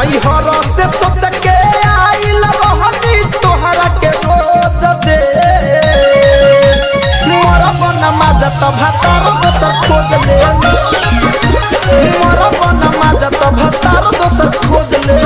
नैहर से सोच के आइल रहनी तोहरा के रोज दे मरब न माजत भतार दोसर खोज ले मरब न माजत भतार दोसर खोज ले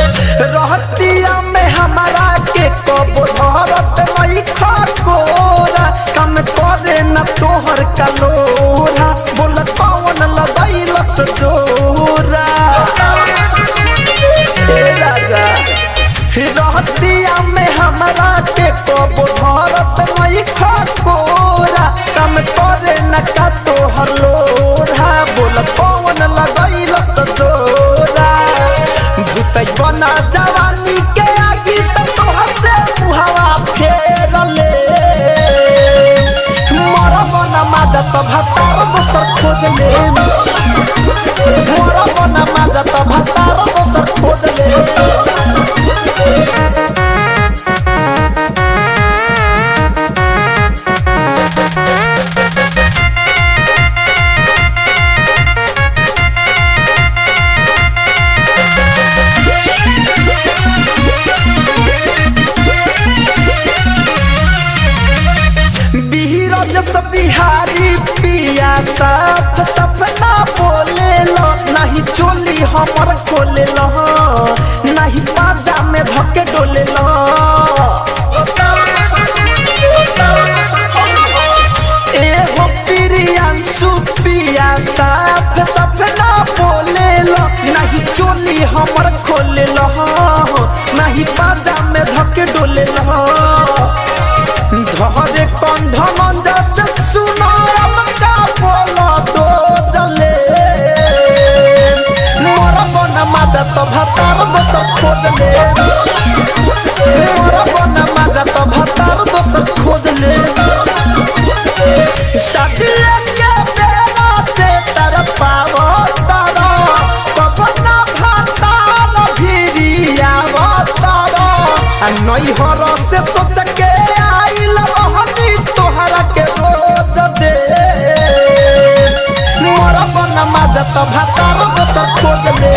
रहतिया में हमारा के कबो धरत मई खकोरा कम करे न तोहर कलोरा बोल कौन लगैलस जोरा राजा रहतिया में हमारा के कबो धरत मई खकोरा कम करे न का तोहर लोरा बोल कौन लगैलस जोरा भूतई बना जवानी के आगी त तोहर से मुहावा फेर ले मरब न माजत भतार दोसर खोज ले मरब न माजत भतार दोसर खोज ले बिहारी पिया साफ सपना बोले लो नहीं चोली हमर खोले लो नहीं बाजा में धके डोले लो ए हो प्रियांशु पिया साफ सपना बोले लो नहीं चोली हमर खोले लो नहीं बाजा में धके डोले लो धरे कंध मंजा से सुनो का बोलो दो जले मरब न माजत भतार दोसर खोज ले मरब न माजत भतार दोसर खोज ले सदिया के बेला से तर पावो तारो कब न भतार भिरिया तारो नैहर से सोच के आइल रहनी तोहरा के रोज दे मरब न माजत भतार दोसर खोज ले